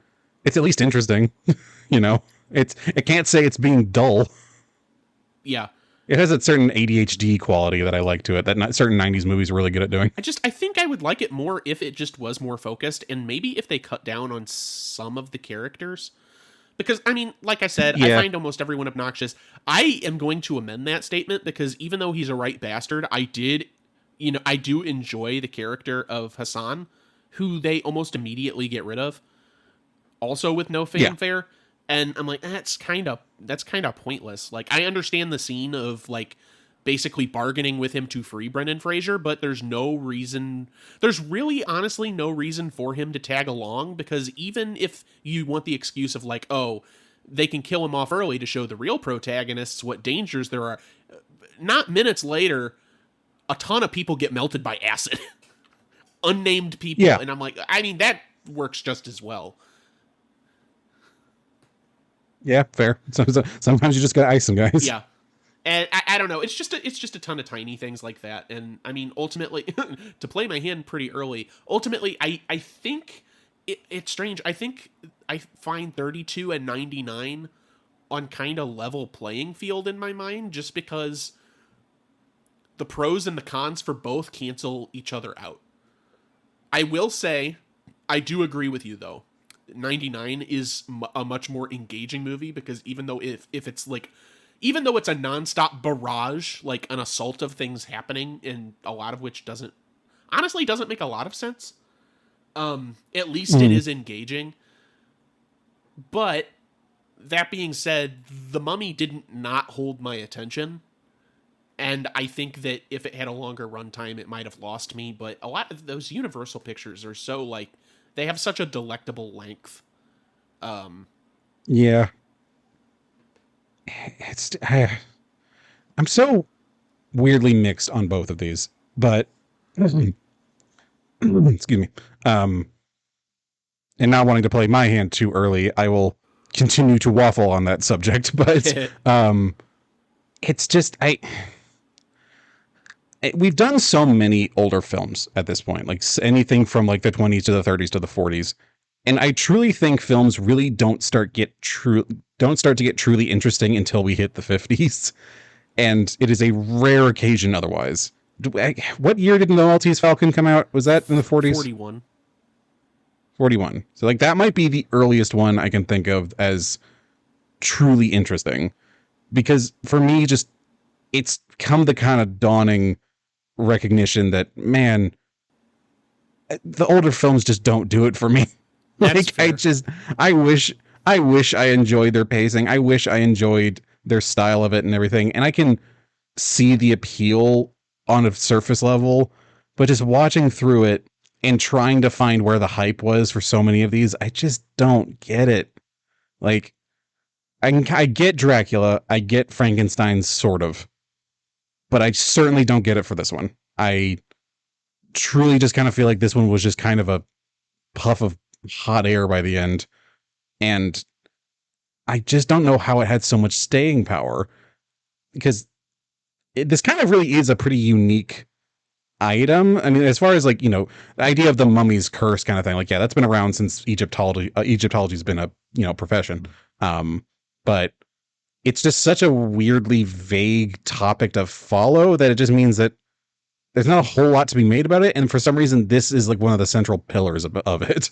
it's at least interesting. You know, it can't say it's being dull. Yeah. It has a certain ADHD quality that I like to it that certain 90s movies are really good at doing. I think I would like it more if it just was more focused, and maybe if they cut down on some of the characters. Because, I mean, like I said, I find almost everyone obnoxious. I am going to amend that statement because even though he's a right bastard, I do enjoy the character of Hassan, who they almost immediately get rid of, also with no fanfare. And I'm like, that's kind of pointless. Like, I understand the scene of like basically bargaining with him to free Brendan Fraser, but there's really honestly no reason for him to tag along, because even if you want the excuse of like, oh, they can kill him off early to show the real protagonists what dangers there are, not minutes later, a ton of people get melted by acid. Unnamed people. Yeah. And I'm like, I mean, that works just as well. Yeah, fair. Sometimes you just gotta ice them, guys. Yeah. And I don't know. It's just a ton of tiny things like that. And I mean, ultimately, to play my hand pretty early, ultimately, I think it's strange. I think I find 32 and 99 on kind of level playing field in my mind, just because the pros and the cons for both cancel each other out. I will say, I do agree with you though. 99 is a much more engaging movie, because even though if it's like, even though it's a nonstop barrage, like an assault of things happening, and a lot of which doesn't make a lot of sense, at least it is engaging. But that being said, The Mummy didn't not hold my attention, and I think that if it had a longer runtime, it might have lost me. But a lot of those Universal pictures are so like, they have such a delectable length. Yeah. I'm so weirdly mixed on both of these, but excuse me. And not wanting to play my hand too early, I will continue to waffle on that subject, but it's just we've done so many older films at this point, like anything from like the 20s to the 30s to the 40s. And I truly think films really don't start to get truly interesting until we hit the 50s. And it is a rare occasion otherwise. What year did The Maltese Falcon come out? Was that in the 40s? 41. 41. So like that might be the earliest one I can think of as truly interesting. Because for me, just it's come the kind of dawning recognition that, man, the older films just don't do it for me. Like, I wish I enjoyed their pacing. I wish I enjoyed their style of it and everything. And I can see the appeal on a surface level, but just watching through it and trying to find where the hype was for so many of these, I just don't get it. Like, I get Dracula, I get Frankenstein, sort of, but I certainly don't get it for this one. I truly just kind of feel like this one was just kind of a puff of hot air by the end, and I just don't know how it had so much staying power, because this kind of really is a pretty unique item. I mean, as far as like, you know, the idea of the mummy's curse kind of thing, like, yeah, that's been around since Egyptology. Egyptology's been a, you know, profession. But it's just such a weirdly vague topic to follow that it just means that there's not a whole lot to be made about it. And for some reason, this is like one of the central pillars of it.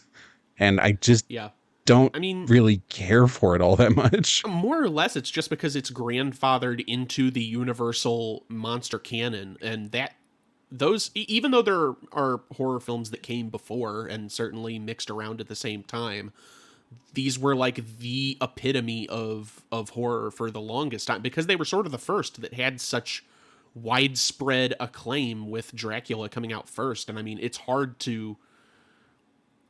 And I just don't really care for it all that much. More or less, it's just because it's grandfathered into the Universal monster canon, and that those, even though there are horror films that came before and certainly mixed around at the same time, these were like the epitome of horror for the longest time, because they were sort of the first that had such widespread acclaim with Dracula coming out first. And I mean, it's hard to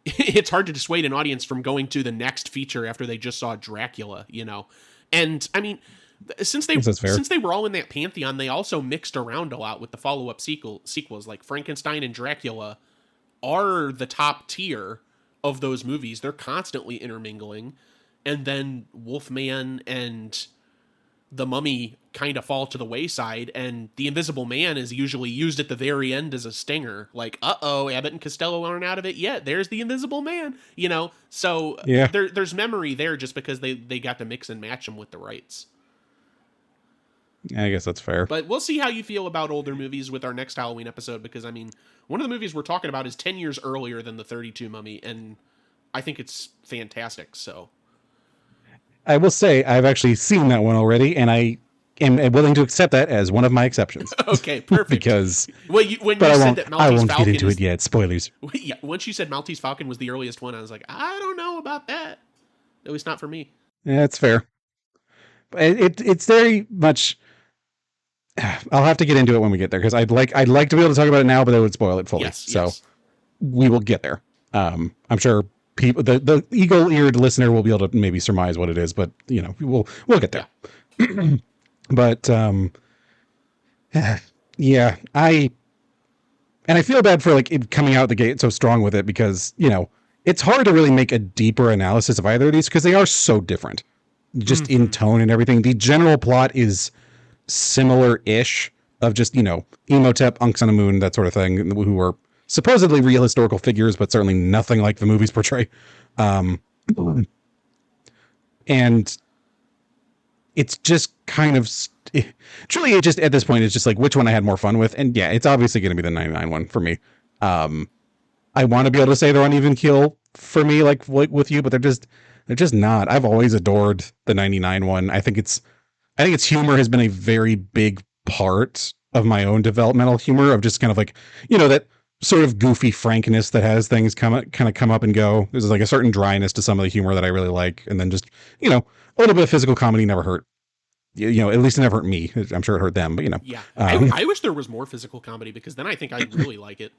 dissuade an audience from going to the next feature after they just saw Dracula, you know? And I mean, since they were all in that pantheon, they also mixed around a lot with the follow-up sequels. Like Frankenstein and Dracula are the top tier of those movies. They're constantly intermingling. And then Wolfman and The Mummy kind of fall to the wayside, and The Invisible Man is usually used at the very end as a stinger. Like, uh-oh, Abbott and Costello aren't out of it yet. There's The Invisible Man, you know? So yeah. there's memory there just because they got to mix and match them with the rights. I guess that's fair. But we'll see how you feel about older movies with our next Halloween episode, because, I mean, one of the movies we're talking about is 10 years earlier than the 32 Mummy, and I think it's fantastic, so... I will say I've actually seen that one already, and I am willing to accept that as one of my exceptions. Okay, perfect. Because when you said that Maltese I won't Falcon get into it yet. Spoilers. Yeah, once you said Maltese Falcon was the earliest one, I was like, I don't know about that. At least not for me. Yeah, that's fair. It's very much. I'll have to get into it when we get there, because I'd like to be able to talk about it now, but that would spoil it fully. Yes. We will get there. I'm sure people, the eagle-eared listener will be able to maybe surmise what it is, but you know, we'll get there. Yeah. But yeah, I feel bad for like it coming out the gate so strong with it, because you know it's hard to really make a deeper analysis of either of these because they are so different, just in tone and everything. The general plot is similar-ish, of just, you know, Imhotep, Unks on a Moon, that sort of thing, who are supposedly real historical figures, but certainly nothing like the movies portray. And it's just kind of truly, it just at this point, it's just like which one I had more fun with. And yeah, it's obviously going to be the 99 one for me. I want to be able to say they're on even keel for me, like with you, but they're just not. I've always adored the 99 one. I think its humor has been a very big part of my own developmental humor, of just kind of like, you know, that sort of goofy frankness that has things come up and go. There's like a certain dryness to some of the humor that I really like. And then just, you know, a little bit of physical comedy never hurt. You know, at least it never hurt me. I'm sure it hurt them, but you know. Yeah. I wish there was more physical comedy, because then I think I'd really like it.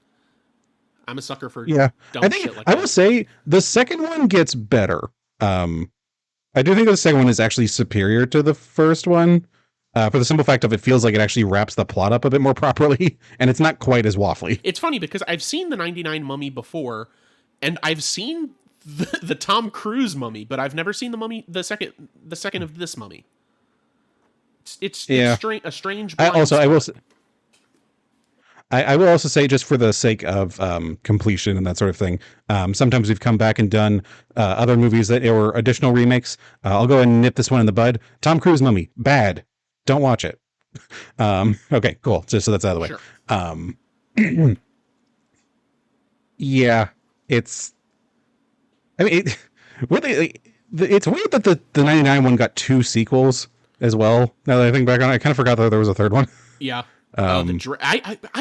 I'm a sucker for dumb shit like that. I will say the second one gets better. I do think the second one is actually superior to the first one, for the simple fact of it feels like it actually wraps the plot up a bit more properly, and it's not quite as waffly. It's funny because I've seen the 99 Mummy before, and I've seen the Tom Cruise Mummy, but I've never seen the Mummy, the second of this Mummy. It's a strange. I will also say, just for the sake of completion and that sort of thing, sometimes we've come back and done other movies that were additional remakes. I'll go and nip this one in the bud. Tom Cruise Mummy, bad. Don't watch it. Okay, cool. So that's out of the way. Sure. Yeah, it's. I mean, it's weird that the 99 one got 2 sequels as well. Now that I think back on it, I kind of forgot that there was a third one. Yeah. I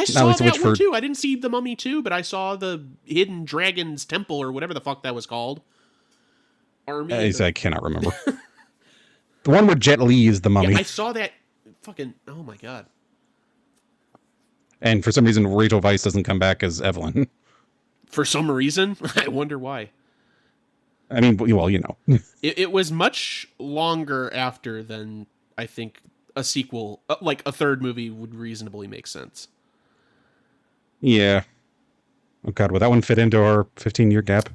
saw that one too. I didn't see The Mummy 2, but I saw the Hidden Dragon's Temple, or whatever the fuck that was called. I cannot remember. The one where Jet Li is the mummy. Yeah, I saw that. Fucking, oh my god. And for some reason, Rachel Weisz doesn't come back as Evelyn. For some reason? I wonder why. I mean, well, you know. It was much longer after than I think a sequel, like a third movie, would reasonably make sense. Yeah. Oh god, would that one fit into our 15-year gap?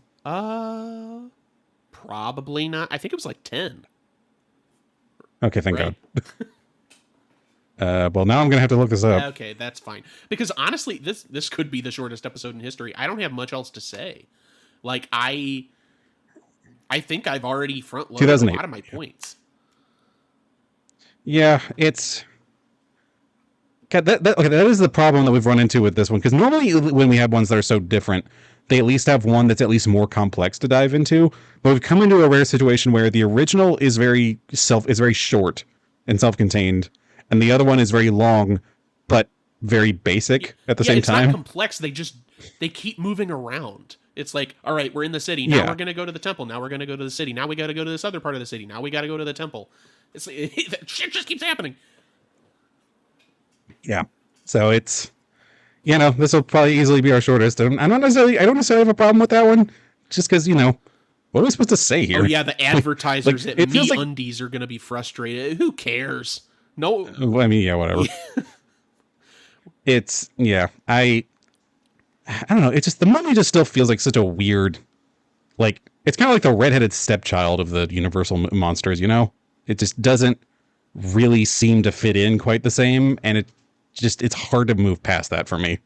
Probably not. I think it was like 10. Okay, thank God. Well, now I'm going to have to look this up. Okay, that's fine. Because honestly, this could be the shortest episode in history. I don't have much else to say. Like, I think I've already front-loaded a lot of my points. Yeah, it's... God, that is the problem that we've run into with this one. Because normally when we have ones that are so different, they at least have one that's at least more complex to dive into. But we've come into a rare situation where the original is very short and self-contained, and the other one is very long, but very basic at the same time. It's not complex. They keep moving around. It's like, all right, we're in the city. Now we're going to go to the temple. Now we're going to go to the city. Now we got to go to this other part of the city. Now we got to go to the temple. It's like, shit just keeps happening. Yeah. So it's, this will probably easily be our shortest. I don't necessarily have a problem with that one, just because, what are we supposed to say here? Oh yeah, the advertisers at it feels like MeUndies are going to be frustrated. Who cares? No. I mean, yeah, whatever. It's I don't know. It's just the Mummy just still feels like such a weird, like it's kind of like the redheaded stepchild of the Universal monsters. It just doesn't really seem to fit in quite the same, and it's hard to move past that for me.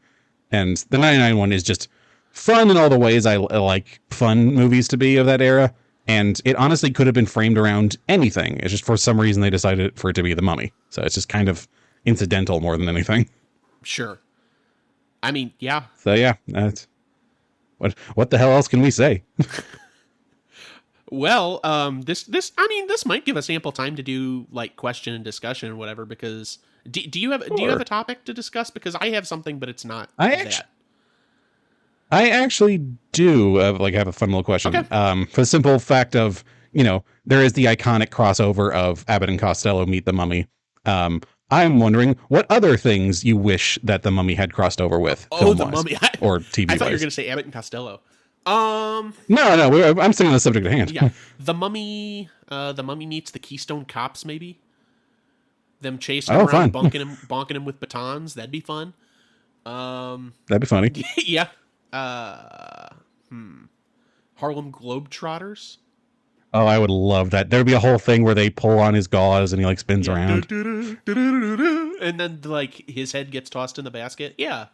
And the 99 one is just fun in all the ways I like fun movies to be of that era. And it honestly could have been framed around anything. It's just for some reason they decided for it to be the Mummy. So it's just kind of incidental more than anything. Sure. I mean, yeah. So yeah, that's what the hell else can we say? Well, this might give us ample time to do like question and discussion or whatever. Because do you have a topic to discuss? Because I have something, but it's not that. I actually do have a fun little question. Okay. For the simple fact of, there is the iconic crossover of Abbott and Costello meet the Mummy. I'm wondering what other things you wish that the Mummy had crossed over with. Oh, the Mummy. Or TV. I thought you were going to say Abbott and Costello. No, I'm sticking on the subject at hand. Yeah. The Mummy meets the Keystone Cops, maybe? Them chasing around, bonking him with batons. That'd be fun. That'd be funny. Yeah. Harlem Globetrotters. Oh, I would love that. There'd be a whole thing where they pull on his gauze and he spins around. And then his head gets tossed in the basket. Yeah.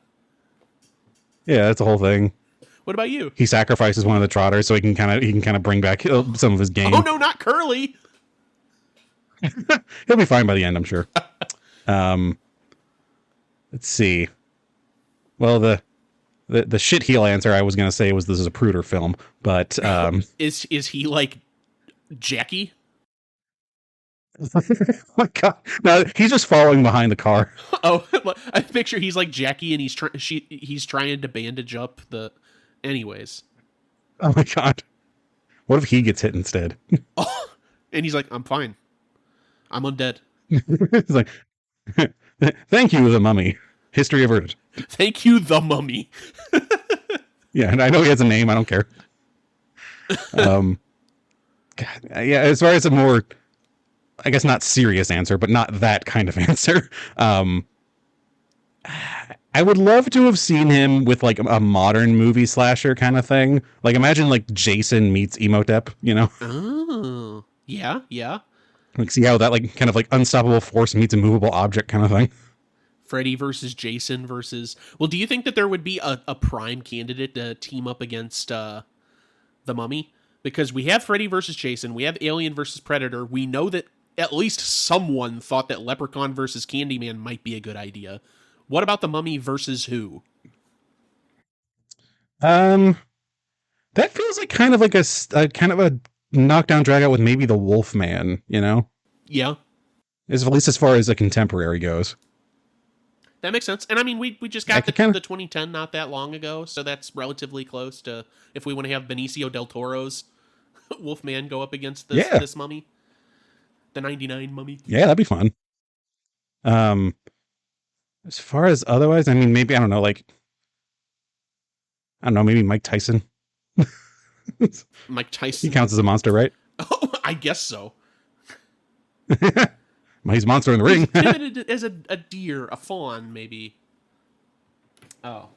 Yeah, that's the whole thing. What about you? He sacrifices one of the trotters so he can kind of bring back some of his game. Oh no, not Curly. He'll be fine by the end, I'm sure. Let's see. Well, the shit heel answer I was going to say was this is a Pruder film, but is he like Jackie? Oh my God. No, he's just following behind the car. Oh, I picture he's like Jackie and he's trying to bandage up the. Anyways. Oh my God. What if he gets hit instead? Oh, and he's like, I'm fine. I'm undead. He's like, thank you, the Mummy. History averted. Thank you, the Mummy. Yeah, and I know he has a name. I don't care. God, yeah, as far as a more, I guess not serious answer, but not that kind of answer. I would love to have seen him with a modern movie slasher kind of thing. Like imagine Jason meets Emotep, Oh, yeah, yeah. See how that kind of unstoppable force meets a movable object kind of thing. Freddy versus Jason versus. Well, do you think that there would be a prime candidate to team up against the Mummy? Because we have Freddy versus Jason, we have Alien versus Predator. We know that at least someone thought that Leprechaun versus Candyman might be a good idea. What about the Mummy versus who? That feels like kind of a knockdown drag out with maybe the Wolfman, Yeah. At least as far as a contemporary goes. That makes sense. And I mean, we just got the 2010 not that long ago, so that's relatively close to if we want to have Benicio del Toro's Wolfman go up against this Mummy. The 99 Mummy. Yeah, that'd be fun. As far as otherwise, I mean, maybe, I don't know, maybe Mike Tyson. Mike Tyson. He counts as a monster, right? Oh, I guess so. He's a monster in the ring. He's as a deer, a fawn, maybe. Oh.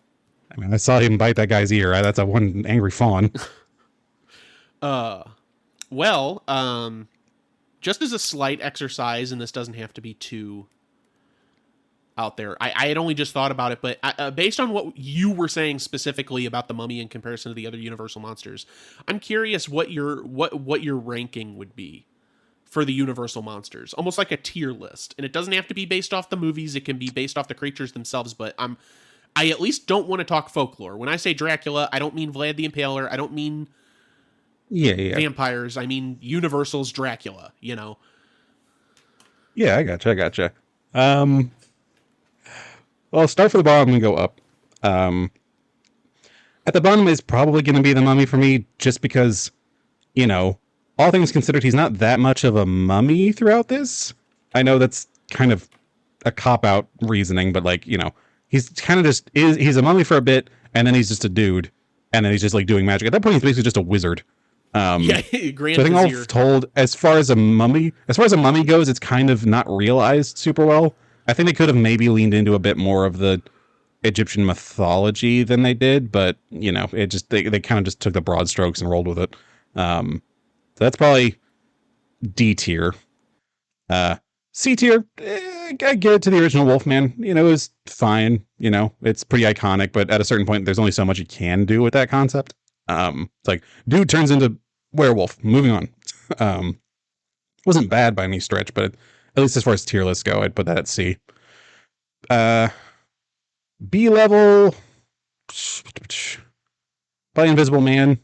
I mean, I saw him bite that guy's ear. That's a one angry fawn. Well, just as a slight exercise, and this doesn't have to be too out there. I had only just thought about it, but based on what you were saying specifically about the Mummy in comparison to the other Universal monsters, I'm curious what your ranking would be for the Universal monsters, almost like a tier list. And it doesn't have to be based off the movies; it can be based off the creatures themselves. But I at least don't want to talk folklore. When I say Dracula, I don't mean Vlad the Impaler. I don't mean vampires. I mean Universal's Dracula. Yeah, I gotcha. Well, start from the bottom and go up. At the bottom is probably going to be the Mummy for me, just because, all things considered, he's not that much of a mummy throughout this. I know that's kind of a cop-out reasoning, but like, he's kind of just he's a mummy for a bit, and then he's just a dude, and then he's just like doing magic. At that point, he's basically just a wizard. Yeah, Grand so I think all told, as far as a mummy goes, it's kind of not realized super well. I think they could have maybe leaned into a bit more of the Egyptian mythology than they did, but it just they kind of just took the broad strokes and rolled with it. So that's probably D tier. C tier, I get it to the original Wolfman. It was fine. It's pretty iconic, but at a certain point, there's only so much you can do with that concept. It's like dude turns into werewolf. Moving on. Wasn't bad by any stretch, but at least as far as tier lists go, I'd put that at C. B level, probably Invisible Man.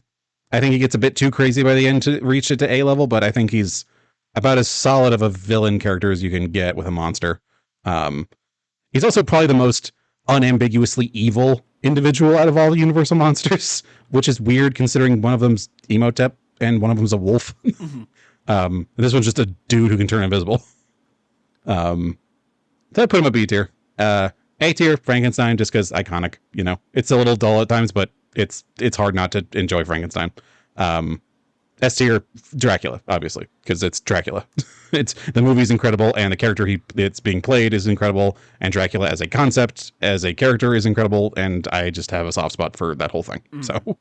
I think he gets a bit too crazy by the end to reach it to A level, but I think he's about as solid of a villain character as you can get with a monster. He's also probably the most unambiguously evil individual out of all the Universal monsters, which is weird considering one of them's Emotep and one of them's a wolf. Mm-hmm. This one's just a dude who can turn invisible. So I put him a B tier. A tier, Frankenstein, just because iconic. It's a little dull at times, but it's hard not to enjoy Frankenstein. S tier, Dracula, obviously, because it's Dracula. The movie's incredible, and the character it's being played is incredible, and Dracula as a concept, as a character, is incredible, and I just have a soft spot for that whole thing. So,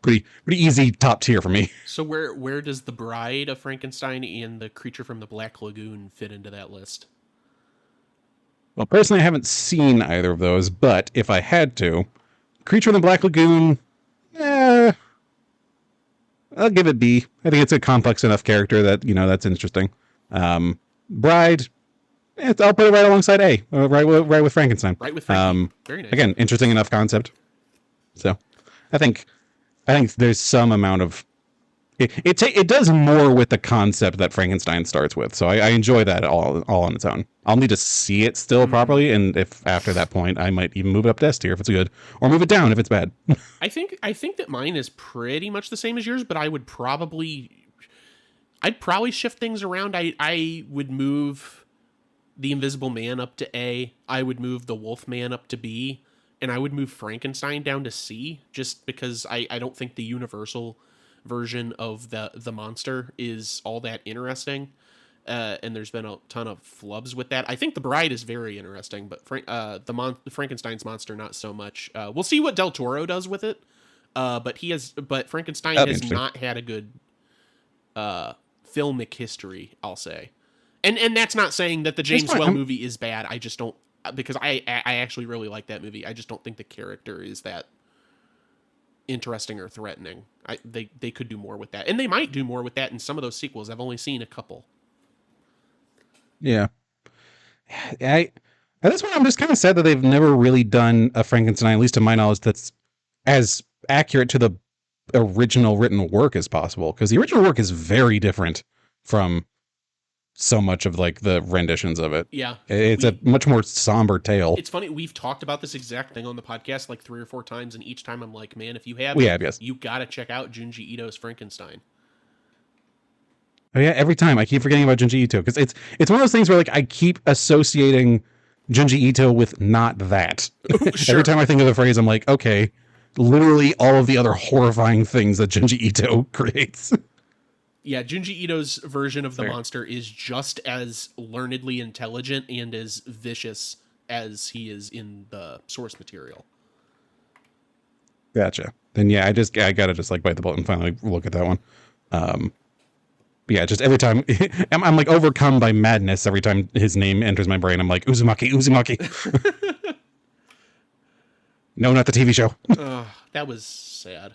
pretty easy top tier for me. So where does The Bride of Frankenstein and The Creature from the Black Lagoon fit into that list? Well, personally, I haven't seen either of those, but if I had to, Creature from the Black Lagoon, I'll give it B. I think it's a complex enough character that, that's interesting. Bride, I'll put it right alongside A, right with Frankenstein. Right with Frankenstein. Very nice. Again, interesting enough concept. So, I think there's some amount of it does more with the concept that Frankenstein starts with. So I enjoy that all on its own. I'll need to see it still properly, and if after that point I might even move it up to S tier if it's good, or move it down if it's bad. I think that mine is pretty much the same as yours, but I'd probably shift things around. I would move the Invisible Man up to A. I would move the Wolf Man up to B, and I would move Frankenstein down to C, just because I don't think the Universal version of the monster is all that interesting, and there's been a ton of flubs with that. I think The Bride is very interesting, but Frankenstein's monster not so much. We'll see what Del Toro does with it, but Frankenstein has not had a good filmic history, I'll say, and that's not saying that the James Whale movie is bad. I just don't, because I actually really like that movie. I just don't think the character is that interesting or threatening. They could do more with that, and they might do more with that in some of those sequels. I've only seen a couple. Yeah, at this point, I'm just kind of sad that they've never really done a Frankenstein, at least to my knowledge, that's as accurate to the original written work as possible. Because the original work is very different from so much of like the renditions of it. Yeah, it's a much more somber tale. It's funny, we've talked about this exact thing on the podcast like 3 or 4 times, and each time I'm like, man, if you have yes, you gotta check out Junji Ito's Frankenstein. Oh yeah, every time I keep forgetting about Junji Ito, because it's one of those things where like I keep associating Junji Ito with not that. Sure. Every time I think of the phrase, I'm like, okay, literally all of the other horrifying things that Junji Ito creates. Yeah, Junji Ito's version of the monster is just as learnedly intelligent and as vicious as he is in the source material. Gotcha. Then yeah, I gotta just like bite the bullet and finally look at that one. Yeah, just every time I'm like overcome by madness every time his name enters my brain. I'm like, Uzumaki. No, not the TV show. That was sad.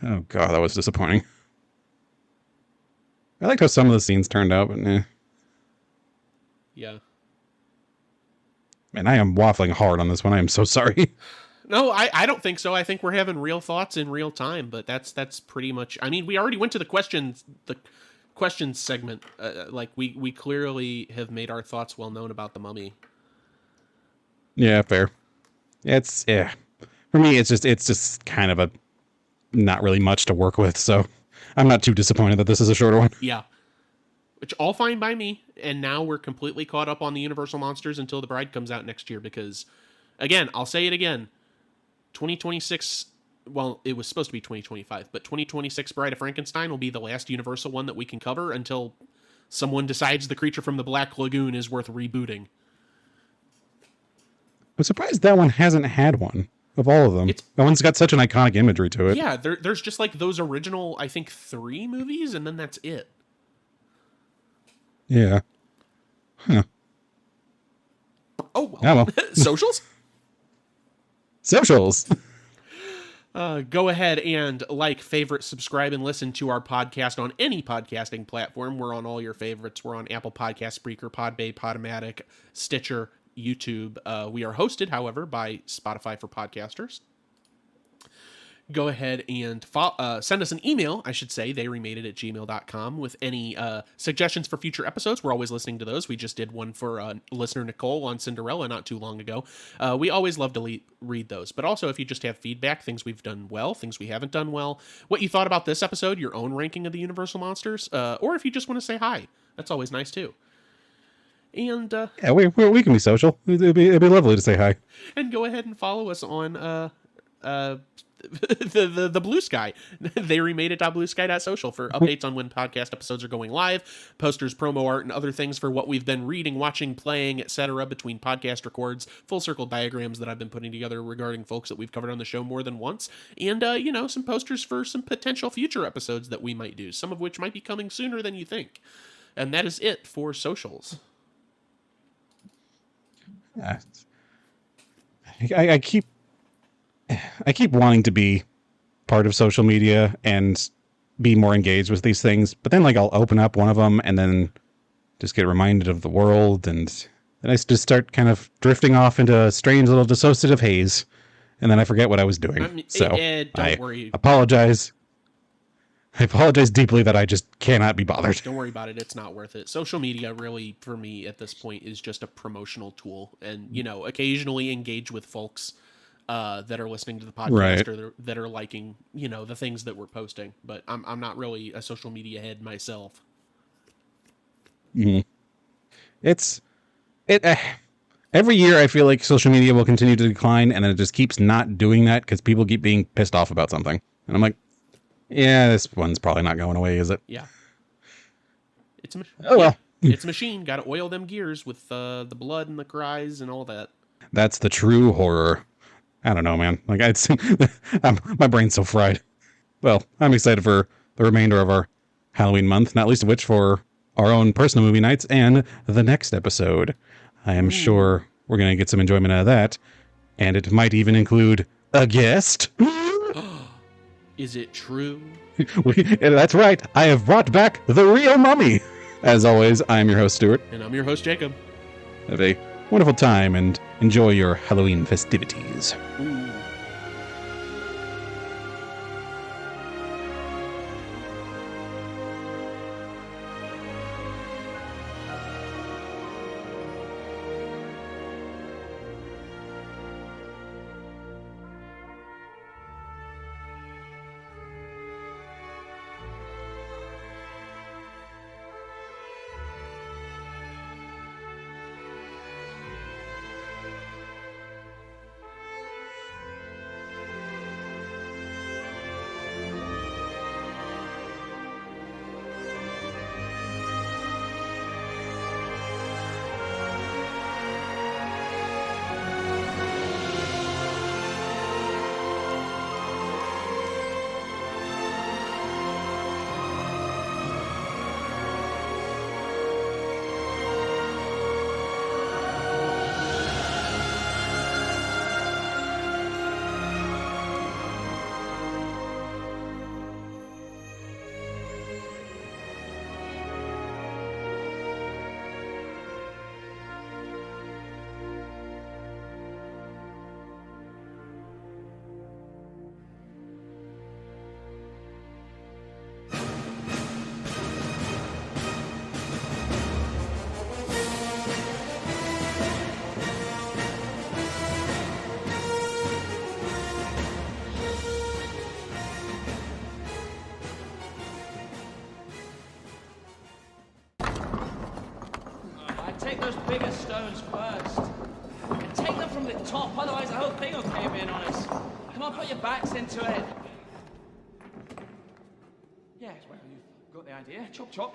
Oh god, that was disappointing. I liked how some of the scenes turned out, but Yeah. Man, I am waffling hard on this one. I am so sorry. No, I don't think so. I think we're having real thoughts in real time, but that's pretty much. I mean, we already went to the questions segment. Like we clearly have made our thoughts well known about the Mummy. Yeah, fair. For me, it's just kind of a not really much to work with, so I'm not too disappointed that this is a shorter one. Yeah. which all fine by me. And now we're completely caught up on the Universal Monsters until The Bride comes out next year because, again, I'll say it again, 2026, well, it was supposed to be 2025, but 2026 Bride of Frankenstein will be the last Universal one that we can cover until someone decides The Creature from the Black Lagoon is worth rebooting. I'm surprised that one hasn't had one of all of them. That one's got such an iconic imagery to it. Yeah, there's just like those original, I think, 3 movies, and then that's it. Yeah. Huh. Oh, well. Socials? Socials. Go ahead and like, favorite, subscribe, and listen to our podcast on any podcasting platform. We're on all your favorites. We're on Apple Podcasts, Spreaker, Podbay, Podomatic, Stitcher, YouTube. We are hosted, however, by Spotify for Podcasters. Go ahead and send us an email, I should say, theyremadeit@gmail.com, with any suggestions for future episodes. We're always listening to those. We just did one for listener Nicole on Cinderella not too long ago. We always love to read those. But also, if you just have feedback, things we've done well, things we haven't done well, what you thought about this episode, your own ranking of the Universal Monsters, or if you just want to say hi, that's always nice too. And yeah, we can be social. It'd be lovely to say hi. And go ahead and follow us on the Blue Sky. They remade it bluesky.social for updates on when podcast episodes are going live, posters, promo art, and other things for what we've been reading, watching, playing, etc. between podcast records, full circle diagrams that I've been putting together regarding folks that we've covered on the show more than once, and some posters for some potential future episodes that we might do, some of which might be coming sooner than you think. And that is it for socials. I keep wanting to be part of social media and be more engaged with these things, but then I'll open up one of them and then just get reminded of the world, and then I just start kind of drifting off into a strange little dissociative haze, and then I forget what I was doing. Don't worry. Apologize. I apologize deeply that I just cannot be bothered. Don't worry about it. It's not worth it. Social media really, for me at this point, is just a promotional tool, and occasionally engage with folks that are listening to the podcast, right, or that are liking, the things that we're posting. But I'm not really a social media head myself. Mm-hmm. Every year I feel like social media will continue to decline, and then it just keeps not doing that because people keep being pissed off about something. And I'm like, yeah, this one's probably not going away, is it? Yeah. It's well. It's a machine. Got to oil them gears with the blood and the cries and all that. That's the true horror. I don't know, man. My brain's so fried. Well, I'm excited for the remainder of our Halloween month, not least of which for our own personal movie nights and the next episode. I am sure we're going to get some enjoyment out of that, and it might even include a guest. Is it true? That's right. I have brought back the real mummy. As always, I'm your host, Stuart. And I'm your host, Jacob. Have a wonderful time and enjoy your Halloween festivities. Ooh. take those bigger stones first. And take them from the top, otherwise the whole thing will cave in on us. Come on, put your backs into it. Yes, well, you've got the idea. Chop, chop.